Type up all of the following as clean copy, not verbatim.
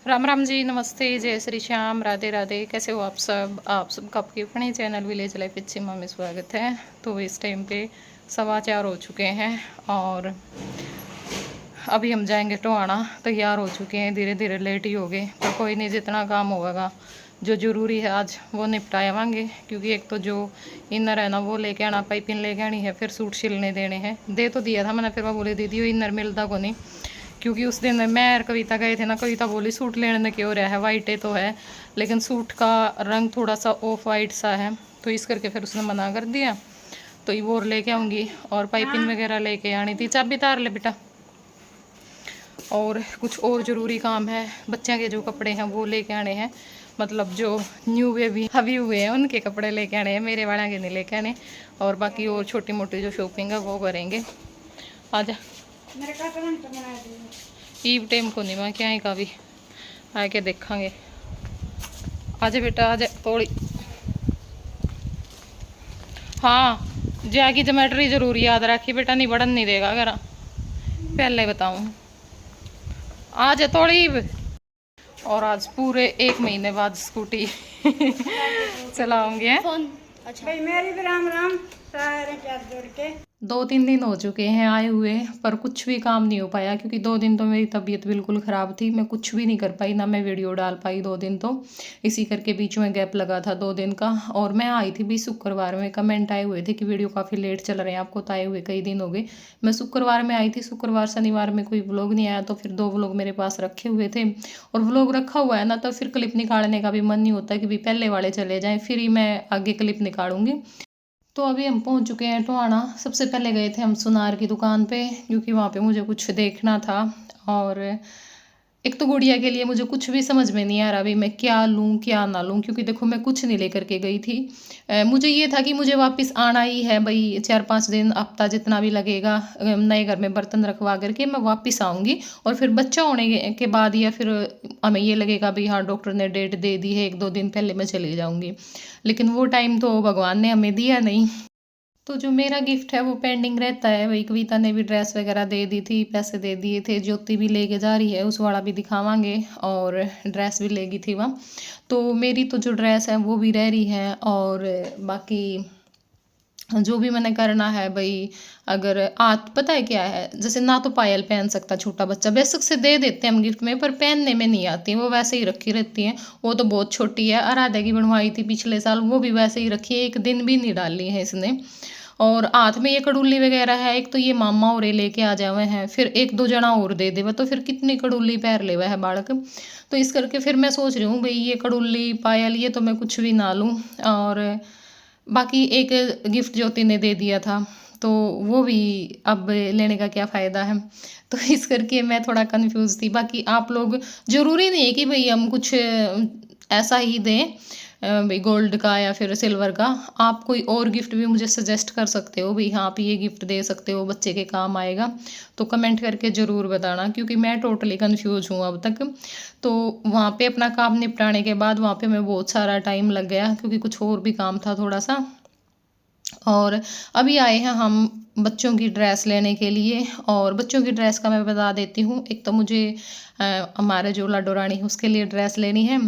राम राम जी, नमस्ते, जय श्री श्याम, राधे राधे। कैसे हो आप सबका आपके अपने चैनल विलेज लाइफ पिच्चिमा में स्वागत है। तो इस टाइम पे 4:15 हो चुके हैं और अभी हम जाएंगे टोहाना। तैयार हो चुके हैं, धीरे धीरे लेट ही हो गए, पर कोई नहीं, जितना काम होगा जो ज़रूरी है आज वो निपटाएंगे। क्योंकि एक तो जो इनर है ना वो लेके आना, पाइपिंग लेके आनी है, फिर सूट सिलने देने हैं। दे तो दिया था मैंने, फिर मैं बोली दीदी वो इनर मिलता को नहीं। क्योंकि उस दिन मैं और कविता गए थे ना, कविता बोली सूट लेने क्यों रहा है, वाइट है तो है, लेकिन सूट का रंग थोड़ा सा ऑफ वाइट सा है, तो इस करके फिर उसने मना कर दिया। तो ये वो लेके आऊँगी और पाइपिंग वगैरह लेके आनी थी। चाबी तार ले बेटा। और कुछ और ज़रूरी काम है, बच्चों के जो कपड़े हैं वो लेके आने हैं, मतलब जो न्यू बेबी अभी हुए हैं उनके कपड़े लेके आने हैं, मेरे वाला के नहीं लेके आने। और बाकी और छोटी मोटी जो शॉपिंग है वो करेंगे। आजा ईव टाइम को नहीं, मैं क्या है का भी आके देखेंगे। आजा बेटा आजा थोड़ी। हाँ, जाएगी जोमेट्री जरूर याद रखी बेटा, नहीं बढ़न नहीं देगा अगर पहले बताऊँ। आज थोड़ी। और आज पूरे 1 महीने बाद स्कूटी चलाऊंगी। अच्छा भाई, मेरी भी राम राम सारे क्या जोड़ के 2-3 दिन हो चुके हैं आए हुए, पर कुछ भी काम नहीं हो पाया। क्योंकि 2 दिन तो मेरी तबीयत बिल्कुल ख़राब थी, मैं कुछ भी नहीं कर पाई, ना मैं वीडियो डाल पाई 2 दिन तो। इसी करके बीच में गैप लगा था 2 दिन का। और मैं आई थी भी शुक्रवार में, कमेंट आए हुए थे कि वीडियो काफ़ी लेट चल रहे हैं आपको, तो आए हुए कई दिन हो गए। मैं शुक्रवार में आई थी, शुक्रवार शनिवार में कोई व्लॉग नहीं आया, तो फिर 2 व्लॉग मेरे पास रखे हुए थे। और व्लॉग रखा हुआ है ना, तो फिर क्लिप निकालने का भी मन नहीं होता कि भी पहले वाले चले जाएँ, फिर ही मैं आगे क्लिप निकालूंगी। तो अभी हम पहुंच चुके हैं टोहाना। सबसे पहले गए थे हम सुनार की दुकान पे, क्योंकि वहाँ पे मुझे कुछ देखना था। और एक तो गुड़िया के लिए मुझे कुछ भी समझ में नहीं आ रहा अभी मैं क्या लूँ क्या ना लूँ। क्योंकि देखो मैं कुछ नहीं लेकर के गई थी। मुझे ये था कि मुझे वापस आना ही है भाई, 4-5 दिन हफ्ता जितना भी लगेगा, नए घर में बर्तन रखवा करके मैं वापस आऊँगी। और फिर बच्चा होने के बाद या फिर हमें ये लगेगा भाई हाँ डॉक्टर ने डेट दे दी है, 1-2 दिन पहले मैं चली जाऊँगी। लेकिन वो टाइम तो भगवान ने हमें दिया नहीं। तो जो मेरा गिफ्ट है वो पेंडिंग रहता है। वही कविता ने भी ड्रेस वगैरह दे दी थी, पैसे दे दिए थे, ज्योति भी लेके जा रही है, उस वाला भी दिखावांगे, और ड्रेस भी लेगी थी वहाँ। तो मेरी तो जो ड्रेस है वो भी रह रही है। और बाकी जो भी मैंने करना है भाई, अगर आज पता है क्या है, जैसे ना तो पायल पहन सकता छोटा बच्चा, बेशक से दे देते हैं हम गिफ्ट में, पर पहनने में नहीं आती, वो वैसे ही रखी रहती हैं। वो तो बहुत छोटी है, आराध्या की बनवाई थी पिछले साल, वो भी वैसे ही रखी है, एक दिन भी नहीं डाली है इसने। और हाथ में ये कड़ुल्ली वगैरह है, एक तो ये मामा और ये लेके आ जावे हैं, फिर 1-2 जना और दे देवा, तो फिर कितनी कड़ुल्ली पैर ले है बालक। तो इस करके फिर मैं सोच रही हूँ भाई ये कड़ुल्ली पायल ये तो मैं कुछ भी ना लूँ। और बाकी एक गिफ्ट ज्योति ने दे दिया था, तो वो भी अब लेने का क्या फ़ायदा है। तो इस करके मैं थोड़ा कंफ्यूज थी। बाकी आप लोग, ज़रूरी नहीं है कि भाई हम कुछ ऐसा ही दें भाई गोल्ड का या फिर सिल्वर का। आप कोई और गिफ्ट भी मुझे सजेस्ट कर सकते हो भाई, हाँ आप ये गिफ्ट दे सकते हो, बच्चे के काम आएगा। तो कमेंट करके ज़रूर बताना, क्योंकि मैं टोटली कंफ्यूज हूँ अब तक। तो वहाँ पे अपना काम निपटाने के बाद वहाँ पे मैं बहुत सारा टाइम लग गया, क्योंकि कुछ और भी काम था थोड़ा सा। और अभी आए हैं हम बच्चों की ड्रेस लेने के लिए। और बच्चों की ड्रेस का मैं बता देती हूँ, एक तो मुझे हमारे जो लाडो रानी है उसके लिए ड्रेस लेनी है,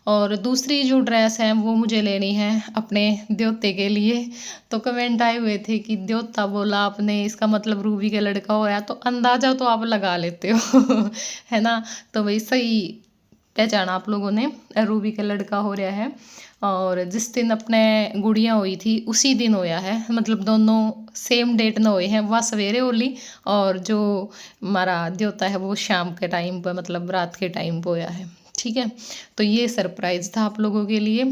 और दूसरी जो ड्रेस है वो मुझे लेनी है अपने द्योते के लिए। तो कमेंट आए हुए थे कि द्योता बोला आपने, इसका मतलब रूबी का लड़का हो रहा, तो अंदाज़ा तो आप लगा लेते हो है ना। तो वही सही पहचाना आप लोगों ने, रूबी का लड़का हो रहा है। और जिस दिन अपने गुड़िया हुई थी उसी दिन होया है, मतलब दोनों सेम डेट न हुए हैं, वह सवेरे होली और जो हमारा द्योता है वो शाम के टाइम पर, मतलब रात के टाइम पर होया है। ठीक है, तो ये सरप्राइज़ था आप लोगों के लिए।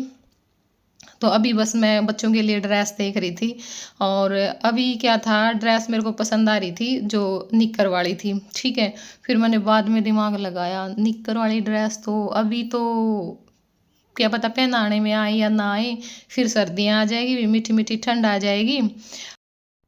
तो अभी बस मैं बच्चों के लिए ड्रेस देख रही थी। और अभी क्या था, ड्रेस मेरे को पसंद आ रही थी जो निक्कर वाली थी। ठीक है, फिर मैंने बाद में दिमाग लगाया, निक्कर वाली ड्रेस तो अभी तो क्या पता पहनाने में आए या ना आए, फिर सर्दियाँ आ जाएगी, मीठी मीठी ठंड आ जाएगी,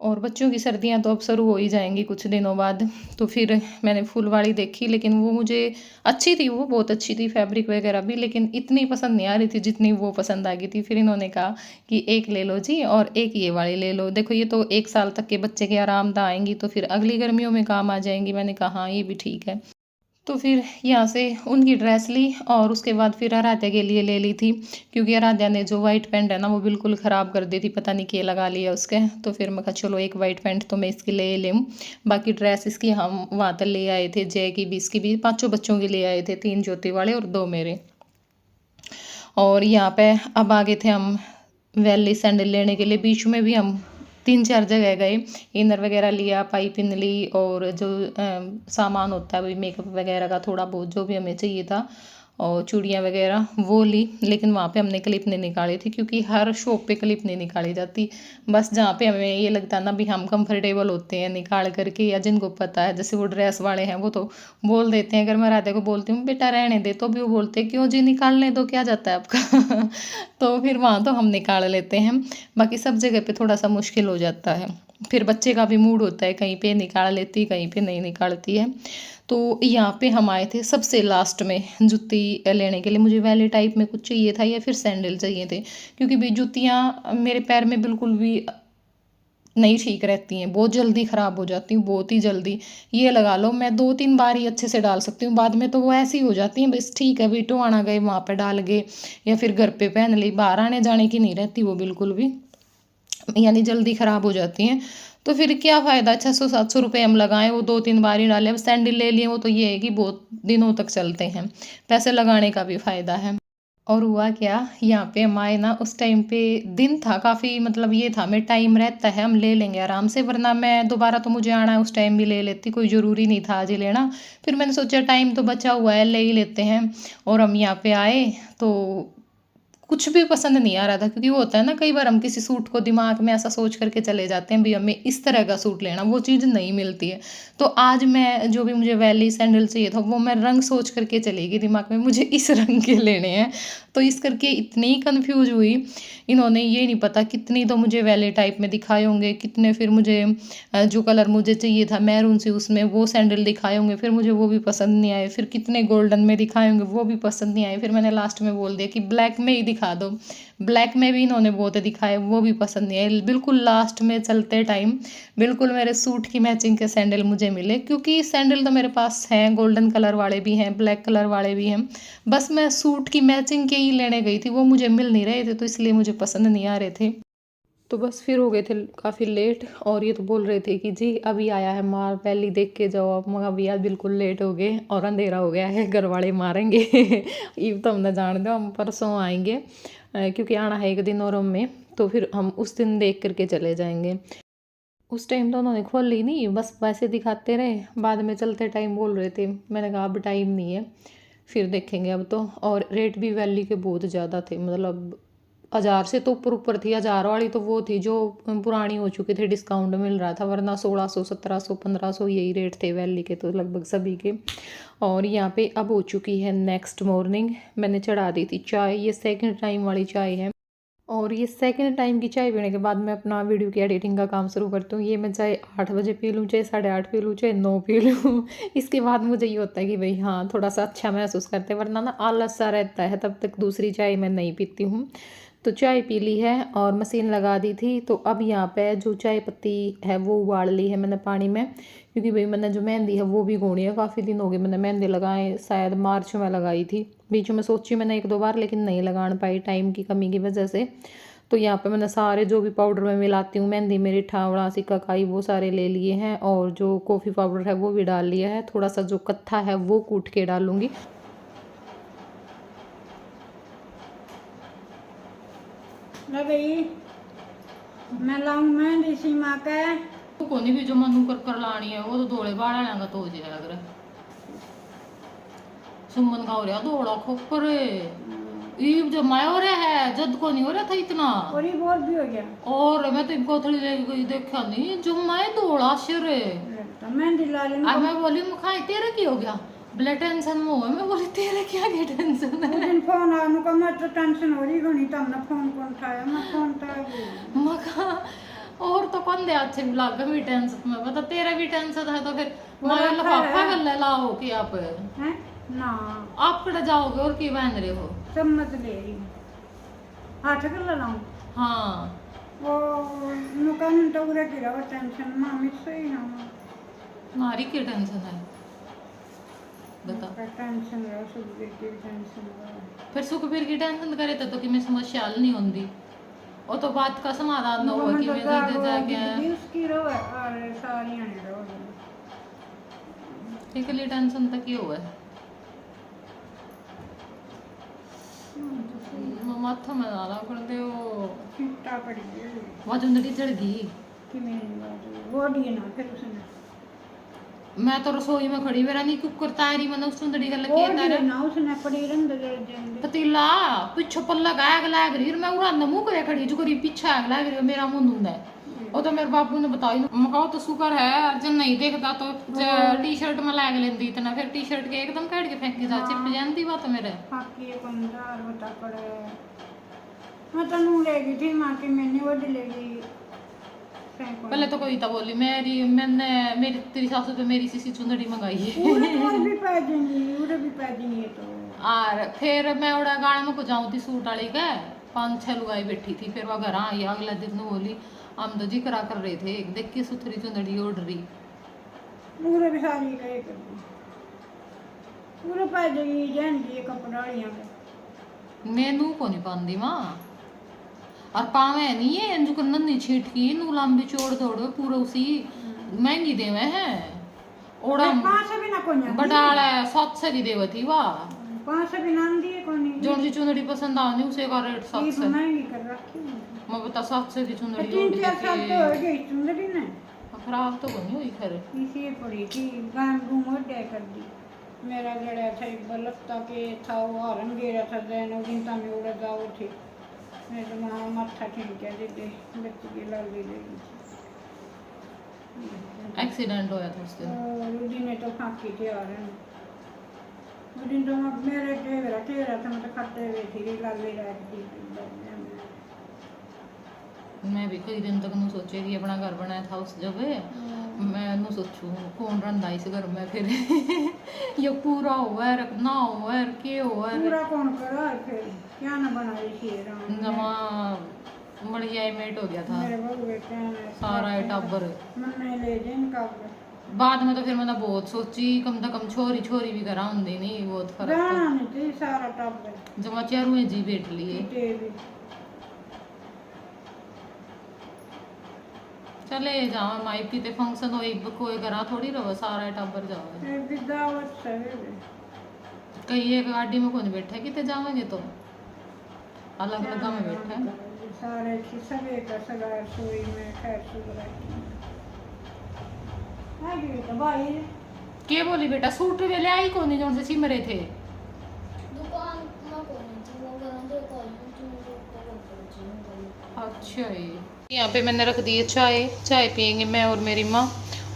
और बच्चों की सर्दियाँ तो अब शुरू हो ही जाएंगी कुछ दिनों बाद। तो फिर मैंने फुल वाली देखी, लेकिन वो मुझे अच्छी थी, वो बहुत अच्छी थी फैब्रिक वगैरह भी, लेकिन इतनी पसंद नहीं आ रही थी जितनी वो पसंद आ गई थी। फिर इन्होंने कहा कि एक ले लो जी और एक ये वाली ले लो, देखो ये तो 1 साल तक के बच्चे के आरामदायक आएंगी, तो फिर अगली गर्मियों में काम आ जाएंगी। मैंने कहा हाँ ये भी ठीक है। तो फिर यहाँ से उनकी ड्रेस ली और उसके बाद फिर आराध्या के लिए ले ली थी, क्योंकि आराध्या ने जो वाइट पैंट है ना वो बिल्कुल ख़राब कर दी थी, पता नहीं क्या लगा लिया उसके। तो फिर मैं कहा चलो एक वाइट पैंट तो मैं इसकी ले लूँ। बाकी ड्रेस इसकी हम वहाँ तक ले आए थे, जय की भी इसकी भी, पाँचों बच्चों के ले आए थे, 3 ज्योति वाले और 2 मेरे। और यहाँ पे अब आगे थे हम वैली सैंडल लेने के लिए। बीच में भी हम 3-4 जगह गए, इनर वगैरह लिया, पाइपिंग ली और जो सामान होता है वही मेकअप वगैरह का थोड़ा बहुत जो भी हमें चाहिए था और चूड़ियाँ वगैरह वो ली। लेकिन वहाँ पे हमने क्लिप नहीं निकाली थी, क्योंकि हर शॉप पे क्लिप नहीं निकाली जाती। बस जहाँ पे हमें ये लगता ना भी हम कंफर्टेबल होते हैं निकाल करके, या जिनको पता है, जैसे वो ड्रेस वाले हैं वो तो बोल देते हैं। अगर मैं राधे को बोलती हूँ बेटा रहने दे, तो भी वो बोलते हैं क्यों जी, निकालने दो, क्या जाता है आपका। तो फिर वहाँ तो हम निकाल लेते हैं। बाकी सब जगह पे थोड़ा सा मुश्किल हो जाता है। फिर बच्चे का भी मूड होता है, कहीं पे निकाल लेती, कहीं पे नहीं निकालती है। तो यहाँ पे हम आए थे सबसे लास्ट में जूती लेने के लिए। मुझे वैली टाइप में कुछ चाहिए था या फिर सैंडल चाहिए थे, क्योंकि भाई जूतियाँ मेरे पैर में बिल्कुल भी नहीं ठीक रहती हैं, बहुत जल्दी ख़राब हो जाती हूँ, बहुत ही जल्दी। ये लगा लो मैं 2-3 बार ही अच्छे से डाल सकती हूँ, बाद में तो वो ऐसी हो जाती हैं बस ठीक है भाई टुआना गए वहाँ पर डाल गए, या फिर घर पे पहन ली, बाहर आने जाने की नहीं रहती वो बिल्कुल भी, यानी जल्दी ख़राब हो जाती हैं। तो फिर क्या फ़ायदा 600-700 रुपये हम लगाएं, वो 2-3 बार ही डालें। अब सैंडल ले लिए वो तो ये है कि बहुत दिनों तक चलते हैं, पैसे लगाने का भी फ़ायदा है। और हुआ क्या, यहाँ पे हम आए ना, उस टाइम पे दिन था काफ़ी, मतलब ये था हमें टाइम रहता है, हम ले लेंगे आराम से, वरना मैं दोबारा तो मुझे आना है उस टाइम भी ले लेती, कोई ज़रूरी नहीं था आज ही लेना। फिर मैंने सोचा टाइम तो बचा हुआ है, ले ही लेते हैं। और हम यहाँ पे आए तो कुछ भी पसंद नहीं आ रहा था, क्योंकि वो होता है ना कई बार हम किसी सूट को दिमाग में ऐसा सोच करके चले जाते हैं भी हमें इस तरह का सूट लेना, वो चीज़ नहीं मिलती है। तो आज मैं जो भी मुझे वैली सैंडल चाहिए था वो मैं रंग सोच करके चली गई दिमाग में, मुझे इस रंग के लेने हैं। तो इस करके इतनी कन्फ्यूज हुई, इन्होंने ये नहीं पता कितनी तो मुझे वैली टाइप में दिखाए होंगे, कितने फिर मुझे जो कलर मुझे चाहिए था मैरून से उसमें वो सैंडल दिखाए होंगे, फिर मुझे वो भी पसंद नहीं आए, फिर कितने गोल्डन में दिखाए होंगे वो भी पसंद नहीं आए। फिर मैंने लास्ट में बोल दिया कि ब्लैक में ही दिखा दो, ब्लैक में भी इन्होंने बहुत दिखाए वो भी पसंद नहीं आए। बिल्कुल लास्ट में चलते टाइम बिल्कुल मेरे सूट की मैचिंग के सैंडल मुझे मिले, क्योंकि सैंडल तो मेरे पास हैं, गोल्डन कलर वाले भी हैं, ब्लैक कलर वाले भी हैं, बस मैं सूट की मैचिंग के ही लेने गई थी, वो मुझे मिल नहीं रहे थे, तो इसलिए मुझे पसंद नहीं आ रहे थे। तो बस फिर हो गए थे काफ़ी लेट, और ये तो बोल रहे थे कि जी अभी आया है मार, पहले देख के जाओ आप, मगर अभी आज बिल्कुल लेट हो गए और अंधेरा हो गया है, घर वाले मारेंगे। ये तो हमने जान दो, हम परसों आएंगे, क्योंकि आना है एक दिन और हमें, तो फिर हम उस दिन देख करके चले जाएंगे। उस टाइम तो उन्होंने खोली नहीं, बस वैसे दिखाते रहे, बाद में चलते टाइम बोल रहे थे, मैंने कहा अब टाइम नहीं है, फिर देखेंगे अब तो। और रेट भी वैली के बहुत ज़्यादा थे, मतलब 1000 से तो ऊपर ऊपर थी। 1000 वाली तो वो थी जो पुरानी हो चुकी थी, डिस्काउंट मिल रहा था, वरना 1600, 1700, 1500 यही रेट थे वैली के तो लगभग सभी के। और यहाँ पे अब हो चुकी है नेक्स्ट मॉर्निंग, मैंने चढ़ा दी थी चाय, ये सेकंड टाइम वाली चाय है। और ये सेकंड टाइम की चाय पीने के बाद मैं अपना वीडियो की एडिटिंग का काम शुरू करती हूँ। ये मैं चाहे 8 बजे पी लूँ, चाहे 8:30 पी लूँ, चाहे 9 पी लूँ। इसके बाद मुझे ये होता है कि भाई हाँ थोड़ा सा अच्छा महसूस करते हैं, वरना ना आलस सा रहता है, तब तक दूसरी चाय मैं नहीं पीती हूँ। तो चाय पी ली है और मशीन लगा दी थी। तो अब यहाँ पे जो चाय पत्ती है वो उबाल ली है मैंने पानी में, क्योंकि भाई मैंने जो मेहंदी है वो भी गोनी है, काफ़ी दिन हो गए मैंने मेहंदी लगाए, शायद मार्च में लगाई थी, बीच में सोची मैंने 1-2 बार, लेकिन नहीं लगान पाई टाइम की कमी की वजह से। तो यहाँ पे मैंने सारे जो भी पाउडर मैं मिलाती हूँ, मेहंदी मेरी ठावड़ा सिकाकाई वो सारे ले लिए हैं, और जो कॉफ़ी पाउडर है वो भी डाल लिया है, थोड़ा सा जो कत्था है वो कूट के डालूंगी। ले भाई मैं लाऊं मेहंदी सीमा के, तो कोनी भी जो मनु कर कर लानी है वो तो धोले बाड़ा लेंगा तो हो जाएगा। अगर सुमन का हो रहा धोड़ा खोपर ये जो मैं हो रहा है जद को नहीं हो रहा था इतना, और ये बहुत भी हो गया, और मैं तो इनको थोड़ी लेके गई, देखा नहीं जो मैं धोड़ा सिर तो मेहंदी ला लें। अब मैं बोली मुखाई तेरे की हो गया, ब्लड टेंशन में हो, मैं बोली तेरे क्या की टेंशन है। दिन फोन आया मुझे, मैं तो टेंशन हो रही घनी, तब ना फोन कौन उठाया, मैं फोन तो मका और तो कौन दे अच्छे भी लाग गई टेंशन में, बता तेरा भी टेंशन है तो फिर मैं लफाफा कर ले लाओ कि आप हैं ना आप कड़े जाओगे और की बहन रहे हो, सब मत ले रही 8 कर लाऊं। हाँ वो नुकान तो उरे की रहा टेंशन मामी से ही ना नारी की टेंशन है। बता। टेंशन रहा सुखबीर की भी टेंशन रहा फिर सुखबीर की टेंशन करे तो कि मैं समस्या हल नहीं होंगी, वो तो बात का समाधान ना हुआ कि मैं दे जाके उसकी रोए और सारी नहीं रोए ठीक है टेंशन तक ही हुआ है माथा में डाला कर दे वो चिट्टा पड़ी है वजन चढ़ गई कि मेरी बात वो दिए ना फिर उसने मैं तो रसोई में खड़ी मेरा नहीं कुकर तारी मैंने उस सुंदरी का वो लगी है दिए ना उसने पड़ी रंद जड़ जाएंगे पतीला पिछो पल्ला गायक लाग रही मैं उड़ा मुंह करे खड़ी जो करी पीछे आग लाग रही मेरा मुंह दूंदा है वो तो मेरे बापू ने बताई मकाओ तो शुक्र है अर्जुन नहीं देखता तो टी शर्ट में लाग लेंदी इतना फिर टी शर्ट के एकदम काट के फेंकी जा चिप जानती बात मेरे बाकी एक अंदर बता पड़े मैं तो नू ले गई थी माँ की मैंने वो लेगी पहले तो कोई था बोली मैंने मेरी तेरी सासू तो मेरी सीसी चुंदड़ी मंगाई है भी पै देंगी उड़े भी पै देंगी तो और फिर मैं उड़ा गाड़ी में को जाऊँ थी सूट वाली का 5-6 लुगाई बैठी थी फिर वह घर आई अगला दिन बोली हम तो जी करा कर रहे थे देख के सुथरी चुंदड़ी ओढ़ रही पूरे भी सारी कहे कर दी पूरे पै देगी जाएंगी ये कपड़ाड़ियाँ पे मैनू को नहीं पाती माँ और पावे नहीं है जो नन्ही छीटकी नू लंबी चौड़ दौड़ पूरा उसी महंगी देवे है ओड़ा 500 भी ना कोई बडाला 700 की देवती वाह 500 भी ना दिए कोनी जो सी चुंदड़ी पसंद आनी उसे का रेट 700 महंगी कर रखी मैं बता 700 की चुंदड़ी 3-4 साल तो हो गई चुंदड़ी ने खराब तो नहीं हुई खैर इसी पड़ी थी गाम गुम हो जाए कर दी मेरा जड़ा था एक बलकता के था वो हरन गिरा था जैन दिन तक मैं उड़ा जाओ थी मैं तो वहाँ माथा ठीक है दे बच्ची की लाली देगी एक्सीडेंट होया था उस दिन और उस दिन तो फांकी थी हरन उस दिन तो मेरे टेरा था मैं तो खट्टे हुए थी लाली रख दी मैं भी कई दिन तक नहीं सोचे कि अपना घर बनाया था उस जगह मैं नहीं सोचू कौन रंदा इस घर में फिर ये पूरा हुआ है ना हुआ है के हुआ है पूरा कौन करा फिर क्या ना बनाई थी जमा बढ़िया मेट हो गया था मेरे बहू बेटे ने सारा टब्बर मन नहीं ले जिनका बाद में तो फिर मैंने बहुत सोची कम से कम छोरी छोरी भी करा होंगी नहीं बहुत फर्क गाना नहीं थी सारा टब्बर जमा चारों जी बैठ लिए चले जाओ माई पीते फंक्शन हो कोई करा थोड़ी रहो सारा टब्बर जाओ कहीं एक गाड़ी में कौन बैठा है कितने जाओगे तो अलग अलग में बैठा है सारे सगे का सगा सोई में खैर सुधरा तो भाई के बोली बेटा सूट वे ले आई कौन जो से सिमरे थे दुकान में कौन थी वो गंदे अच्छा यहाँ पे मैंने रख दी है चाय पियेंगे मैं और मेरी माँ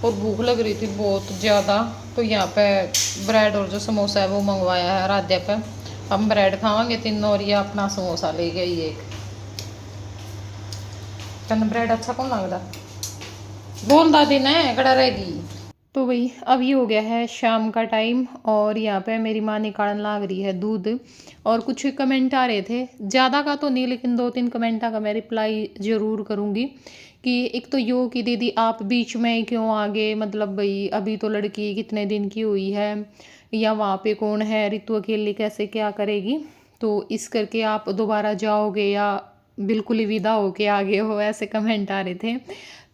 और भूख लग रही थी बहुत ज़्यादा तो यहाँ पे ब्रेड और जो समोसा है वो मंगवाया है राध्या पे हम ब्रेड खावांगे तीनों और ये अपना समोसा ले गई एक तन ब्रेड अच्छा कौन लगता बोल दादी ने कड़ा रहेगी तो वही अब ये हो गया है शाम का टाइम और यहाँ पे मेरी माँ निकालने लाग रही है दूध और कुछ कमेंट आ रहे थे ज़्यादा का तो नहीं लेकिन 2-3 कमेंटा का मैं रिप्लाई ज़रूर करूँगी कि एक तो यो कि दीदी आप बीच में ही क्यों आ गए मतलब भाई अभी तो लड़की कितने दिन की हुई है या वहाँ पे कौन है रितु अकेली कैसे क्या करेगी तो इस करके आप दोबारा जाओगे या बिल्कुल ही विदा होके आ गए हो ऐसे कमेंट आ रहे थे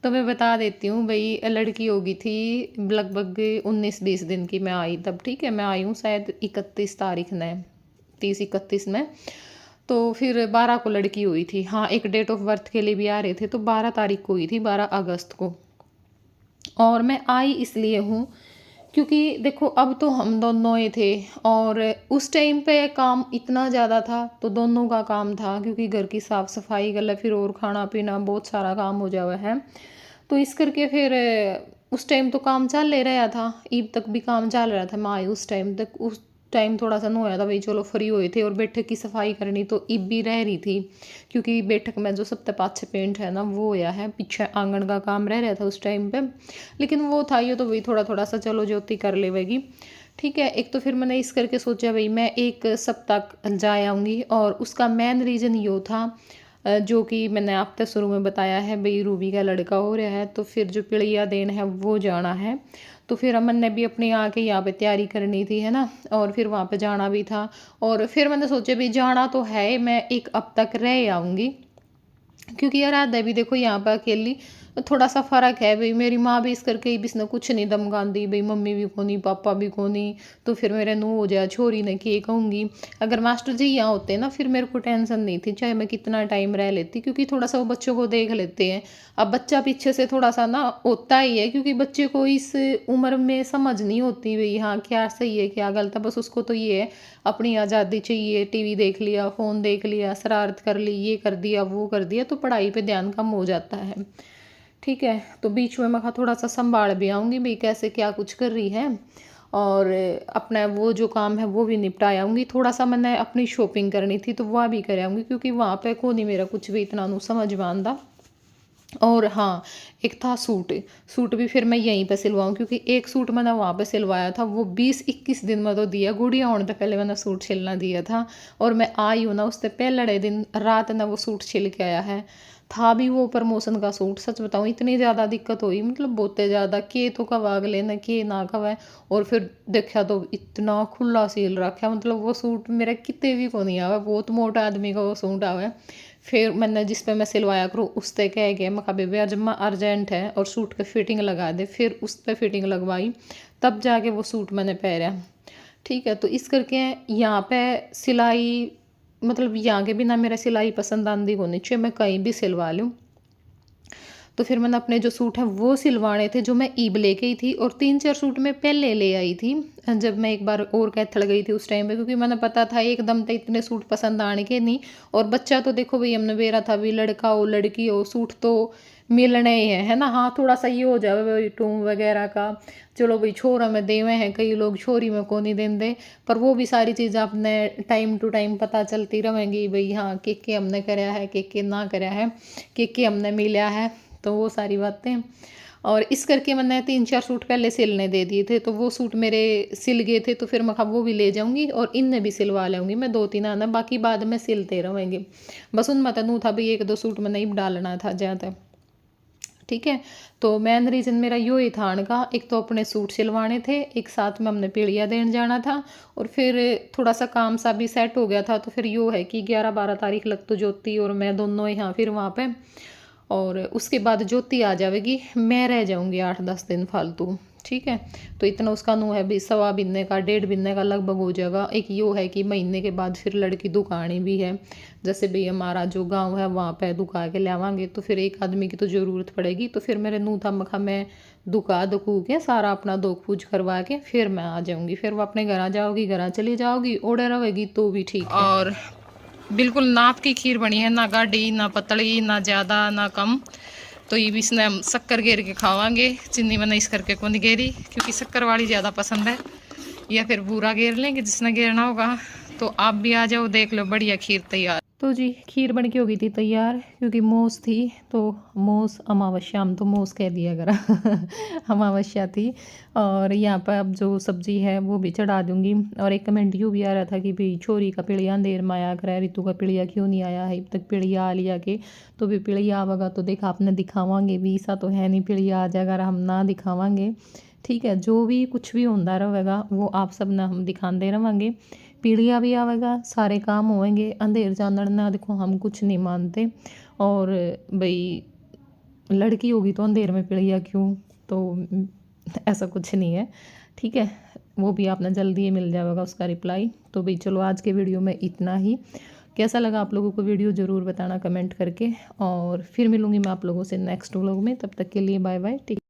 तो मैं बता देती हूँ भाई लड़की होगी थी लगभग 19-20 दिन की मैं आई तब ठीक है मैं आई हूँ शायद 31 तारीख में 30-31 में तो फिर 12 को लड़की हुई थी हाँ एक डेट ऑफ बर्थ के लिए भी आ रहे थे तो 12 तारीख को हुई थी 12 अगस्त को और मैं आई इसलिए हूँ क्योंकि देखो अब तो हम दोनों ही थे और उस टाइम पे काम इतना ज़्यादा था तो दोनों का काम था क्योंकि घर की साफ़ सफाई गला फिर और खाना पीना बहुत सारा काम हो जावा है तो इस करके फिर उस टाइम तो काम चल ले रहा था ईद तक भी काम चल रहा था मैं आई उस टाइम तक उस टाइम थोड़ा सा नहीं होया था भाई चलो फ्री हुए थे और बैठक की सफाई करनी तो ईब भी रह रही थी क्योंकि बैठक में जो सबसे पाछे पेंट है ना वो होया है पीछे आंगन का काम रह रहा था उस टाइम पे लेकिन वो था ये तो भाई थोड़ा थोड़ा सा चलो ज्योति कर लेगी ठीक है एक तो फिर मैंने इस करके सोचा भाई मैं एक सप्ताह जा आऊँगी और उसका मेन रीज़न ये था जो कि मैंने आपसे शुरू में बताया है भाई रूबी का लड़का हो रहा है तो फिर जो पिड़िया देन है वो जाना है तो फिर अमन ने भी अपनी आके यहाँ पे तैयारी करनी थी, है ना, और फिर वहाँ पे जाना भी था। और फिर मैंने सोचा भी जाना तो है, मैं एक अब तक रह आऊँगी, क्योंकि यार आदा भी देखो यहाँ पर अकेली, थोड़ा सा फ़र्क है भाई। मेरी माँ भी इस करके बिसने कुछ नहीं दम गांदी भाई, मम्मी भी कोनी पापा भी कोनी, तो फिर मेरे नूह हो जाए छोरी ने के कहूँगी। अगर मास्टर जी यहाँ होते ना फिर मेरे को टेंशन नहीं थी, चाहे मैं कितना टाइम रह लेती, क्योंकि थोड़ा सा वो बच्चों को देख लेते हैं। अब बच्चा पीछे से थोड़ा सा ना होता ही है, क्योंकि बच्चे को इस उम्र में समझ नहीं होती भाई हाँ क्या सही है क्या गलत है, बस उसको तो ये है अपनी आज़ादी चाहिए। टीवी देख लिया, फ़ोन देख लिया, शरारत कर ली, ये कर दिया वो कर दिया, तो पढ़ाई पे ध्यान कम हो जाता है। ठीक है, तो बीच में मैं थोड़ा सा संभाल भी आऊँगी भाई कैसे क्या कुछ कर रही है, और अपना वो जो काम है वो भी निपटा आऊँगी। थोड़ा सा मैंने अपनी शॉपिंग करनी थी तो वह भी कर आऊँगी, क्योंकि वहाँ पे को नहीं मेरा कुछ भी इतना समझ में आंदा। और हाँ, एक था सूट, सूट भी फिर मैं यहीं पे सिलवाऊँ, क्योंकि एक सूट मैंने वहाँ पे सिलवाया था, वो 20-21 दिन में तो दिया, गुड़िया होने से पहले मैंने सूट सिलना दिया था, और मैं आई हूँ ना उससे पहले दिन रात ना वो सूट सिल के आया है। था भी वो प्रमोशन का सूट, सच बताऊँ इतनी ज़्यादा दिक्कत हुई, मतलब बहुत ज़्यादा, के तो कब अगले न के ना कब है। और फिर देखा तो इतना खुला सिल रखा, मतलब वो सूट मेरा कितने भी को नहीं आवा, बहुत मोटा आदमी का वो सूट आवा है। फिर मैंने जिस पे मैं सिलवाया करूँ उस पे कह गया, मैं कहा बेबे अजम्मा अर्जेंट है और सूट पे फिटिंग लगा दे, फिर उस पे फिटिंग लगवाई, तब जाके वो सूट मैंने पहना। ठीक है, तो इस करके यहाँ पे सिलाई, मतलब यहाँ के बिना मेरा सिलाई पसंद आंदी होनी चाहिए, मैं कहीं भी सिलवा लूँ। तो फिर मैंने अपने जो सूट हैं वो सिलवाने थे, जो मैं ईब लेके आई थी, और 3-4 सूट मैं पहले ले आई थी जब मैं एक बार और कैथल गई थी उस टाइम पे, क्योंकि मैंने पता था एकदम तो इतने सूट पसंद आने के नहीं। और बच्चा तो देखो भाई हमने बेरा था भी, लड़का हो लड़की हो सूट तो मिलने ही है ना। हाँ थोड़ा सा ये हो जाए भाई टूम वगैरह का, चलो भाई छोरा में देवे हैं, कई लोग छोरी में को नहीं देंगे, पर वो भी सारी चीज़ आपने टाइम टू टाइम पता चलती रहेंगी भाई हाँ के हमने कराया है के ना कराया है, के हमने मिला है, तो वो सारी बातें। और इस करके मैंने 3-4 सूट पहले सिलने दे दिए थे, तो वो सूट मेरे सिल गए थे, तो फिर मैं कहा वो भी ले जाऊंगी और इनने भी सिलवा लूँगी मैं 2-3 आना, बाकी बाद में सिलते रहेंगे। बस उनमें तनू था भाई 1-2 सूट में नहीं डालना था ज़्यादा। ठीक है, तो मेन रीज़न मेरा यो ही था आने का, एक तो अपने सूट सिलवाने थे, एक साथ में हमने पीढ़िया देने जाना था, और फिर थोड़ा सा काम सा भी सेट हो गया था, तो फिर यो है कि 11-12 तारीख लग तो ज्योति और मैं दोनों यहाँ फिर वहाँ पे, और उसके बाद ज्योति आ जाएगी, मैं रह जाऊंगी 8-10 दिन फालतू। ठीक है, तो इतना उसका नू है भी 1.25 महीने का 1.5 महीने का लगभग हो जाएगा। एक यो है कि महीने के बाद फिर लड़की दुकानी भी है, जैसे भाई हमारा जो गांव है वहाँ पे दुका के लावांगे, तो फिर एक आदमी की तो ज़रूरत पड़ेगी, तो फिर मेरे नू था मखा मैं दुका दुकू के सारा अपना दोख पूज करवा के फिर मैं आ जाऊँगी, फिर वो अपने घर आ जाओगी, घर चली जाओगी, ओडे रहेगी तो भी ठीक है। और बिल्कुल नाप की खीर बनी है, ना गाढ़ी ना पतली ना ज़्यादा ना कम, तो ये भी इसने हम शक्कर घेर के खावांगे, चीनी मैंने इस करके को नहीं घेरी क्योंकि शक्कर वाली ज़्यादा पसंद है, या फिर बूरा घेर लेंगे जिसने घेरना होगा। तो आप भी आ जाओ देख लो, बढ़िया खीर तैयार। तो जी खीर बन के हो गई थी तैयार, क्योंकि मोस थी, तो मोस अमावस्या, हम तो मोस कह दिया करा अमावस्या थी। और यहाँ पर अब जो सब्जी है वो भी चढ़ा दूँगी। और एक कमेंट यूँ भी आ रहा था कि भाई छोरी का पिड़िया देर में आया करे, रितु का पिड़िया क्यों नहीं आया है अब तक, पिड़िया आ लिया के। तो भी पिड़िया आवेगा तो देखा आपने दिखावांगे भी, ऐसा तो है नहीं पिड़िया आ जाएगा हम ना दिखावांगे। ठीक है, जो भी कुछ भी होता रहेगा वो आप सब ना हम दिखाते रहेंगे, पीढ़िया भी आवेगा, सारे काम होएंगे, अंधेर जानन ना देखो हम कुछ नहीं मानते। और भाई लड़की होगी तो अंधेर में पीढ़िया क्यों, तो ऐसा कुछ नहीं है। ठीक है, वो भी आपने जल्दी ही मिल जाएगा उसका रिप्लाई। तो भाई चलो आज के वीडियो में इतना ही। कैसा लगा आप लोगों को वीडियो ज़रूर बताना कमेंट करके, और फिर मिलूँगी मैं आप लोगों से नेक्स्ट व्लॉग में। तब तक के लिए बाय बाय।